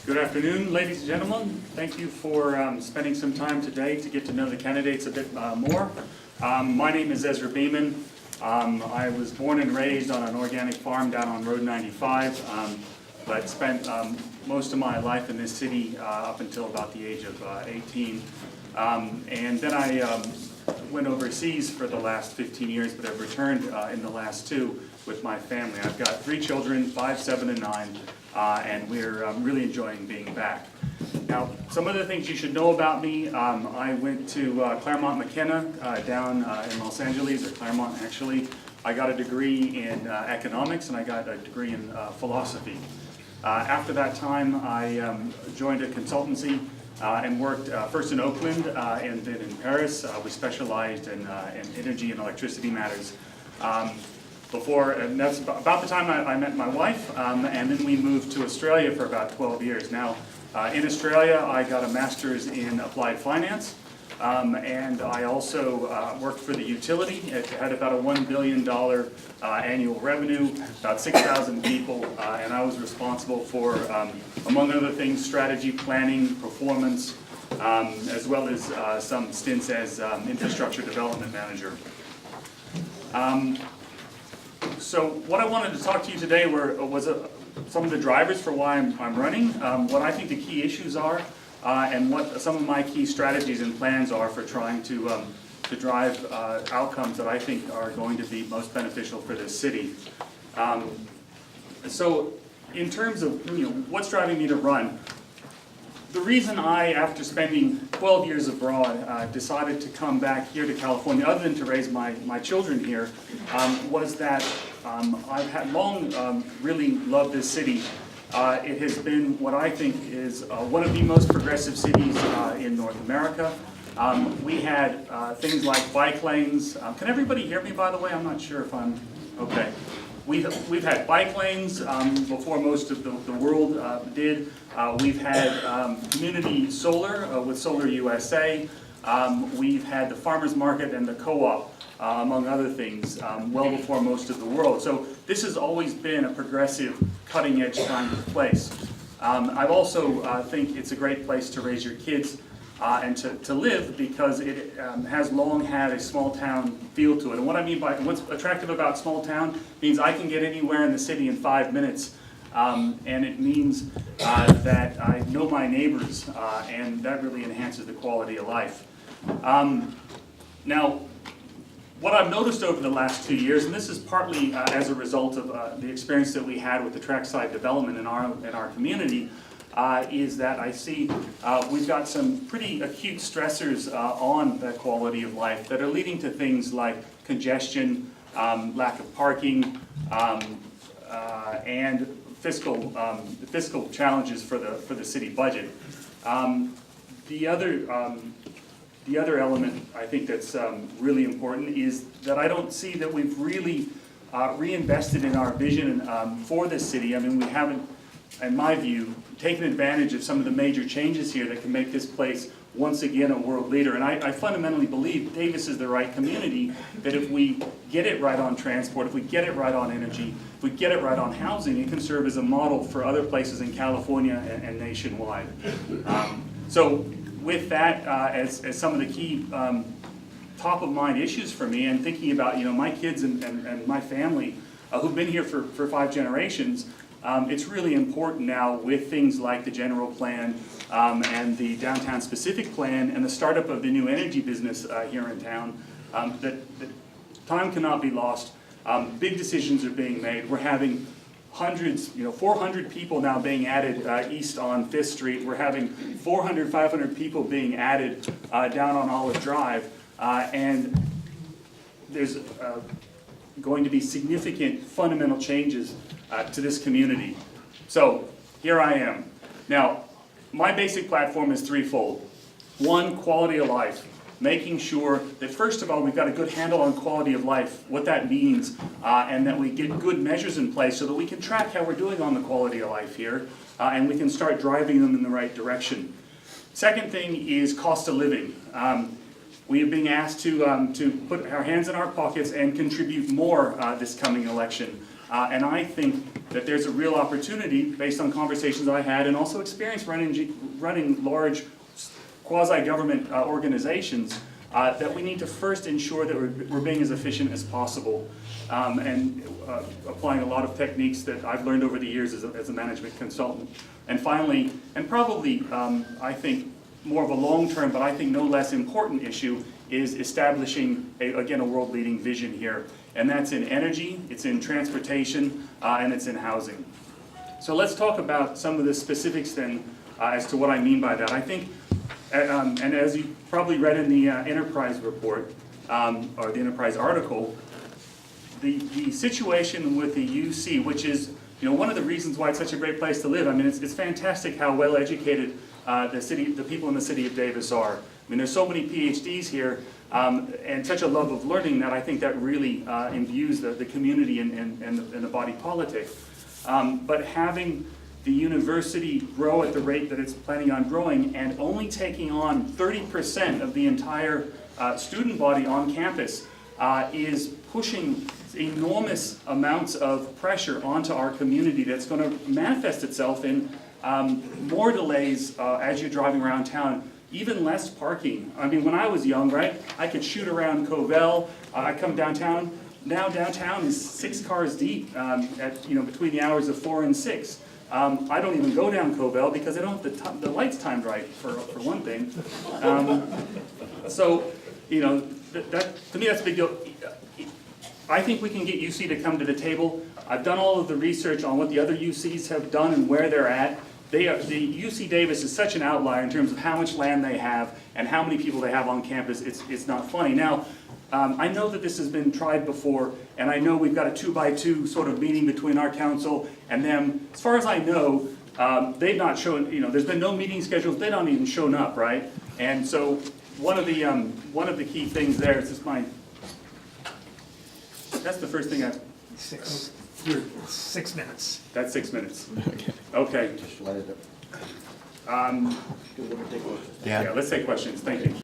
Good afternoon, ladies and gentlemen. Thank you for spending some time today to get to know the candidates a bit more. My name is Ezra Beeman. I was born and raised on an organic farm down on Road 95, but spent most of my life in this city up until about the age of 18. And then I went overseas for the last 15 years, but I've returned in the last 2 with my family. I've got 3 children, 5, 7, and 9. And we're really enjoying being back. Now, some of the things you should know about me, I went to Claremont McKenna down in Los Angeles, or Claremont actually. I got a degree in economics and I got a degree in philosophy. After that time, I joined a consultancy and worked first in Oakland and then in Paris. We specialized in energy and electricity matters. And that's about the time I met my wife, and then we moved to Australia for about 12 years. Now, in Australia, I got a master's in applied finance, and I also worked for the utility. It had about a $1 billion annual revenue, about 6,000 people, and I was responsible for, among other things, strategy, planning, performance, as well as some stints as infrastructure development manager. So what I wanted to talk to you today was some of the drivers for why I'm running, what I think the key issues are, and what some of my key strategies and plans are for trying to drive outcomes that I think are going to be most beneficial for this city. So in terms of what's driving me to run, the reason I, after spending 12 years abroad, decided to come back here to California, other than to raise my children here, was that I've had long really loved this city. It has been what I think is one of the most progressive cities in North America. We had things like bike lanes. Can everybody hear me, by the way? I'm not sure if I'm okay. We've had bike lanes before most of the world did. We've had community solar with Solar USA. We've had the farmers market and the co-op, among other things, well before most of the world. So this has always been a progressive, cutting-edge kind of place. I also think it's a great place to raise your kids and to live, because it has long had a small town feel to it. And what I mean by what's attractive about small town means I can get anywhere in the city in 5 minutes, and it means that I know my neighbors, and that really enhances the quality of life. Now, what I've noticed over the last 2 years, and this is partly as a result of the experience that we had with the trackside development in our community, is that I see we've got some pretty acute stressors on the quality of life that are leading to things like congestion, lack of parking, and fiscal challenges for the city budget. The other element I think that's really important is that I don't see that we've really reinvested in our vision for this city. I mean, we haven't, in my view, taken advantage of some of the major changes here that can make this place once again a world leader. And I fundamentally believe Davis is the right community, that if we get it right on transport, if we get it right on energy, if we get it right on housing, it can serve as a model for other places in California and nationwide. So with that as some of the key top of mind issues for me, and thinking about my kids and my family who've been here for 5 generations, it's really important now with things like the general plan and the downtown specific plan and the startup of the new energy business here in town, that time cannot be lost. Big decisions are being made. We're having hundreds, 400 people now being added east on 5th Street. We're having 400, 500 people being added down on Olive Drive. And there's going to be significant fundamental changes to this community. So here I am. Now, my basic platform is threefold. 1, quality of life. Making sure that, first of all, we've got a good handle on quality of life, what that means, and that we get good measures in place so that we can track how we're doing on the quality of life here, and we can start driving them in the right direction. Second thing is cost of living. We are being asked to put our hands in our pockets and contribute more this coming election. And I think that there's a real opportunity, based on conversations I had and also experience running large quasi-government organizations, that we need to first ensure that we're being as efficient as possible, and applying a lot of techniques that I've learned over the years as a management consultant. And finally, and probably I think more of a long-term, but I think no less important issue, is establishing, again, a world-leading vision here. And that's in energy, it's in transportation, and it's in housing. So let's talk about some of the specifics then as to what I mean by that. I think, and as you probably read in the Enterprise report, or the Enterprise article, the situation with the UC, which is one of the reasons why it's such a great place to live. I mean, it's fantastic how well educated the people in the city of Davis are. I mean, there's so many PhDs here, and such a love of learning that I think that really imbues the community and the body politic. But having the university grow at the rate that it's planning on growing and only taking on 30% of the entire student body on campus is pushing enormous amounts of pressure onto our community that's going to manifest itself in more delays as you're driving around town, even less parking. I mean, when I was young, right, I could shoot around Covell, I come downtown. Now downtown is 6 cars deep between the hours of 4 and 6. I don't even go down Covell because I don't have the lights timed right, for one thing. So, to me that's a big deal. I think we can get UC to come to the table. I've done all of the research on what the other UCs have done and where they're at. The UC Davis is such an outlier in terms of how much land they have and how many people they have on campus. It's not funny. Now, I know that this has been tried before, and I know we've got a 2x2 sort of meeting between our council and them. As far as I know, they've not shown, there's been no meeting schedules, they've not even shown up, right? And so one of the key things there is just that's the first thing You're 6 minutes. That's 6 minutes. Okay. Just let it. Yeah, let's take questions, thank you.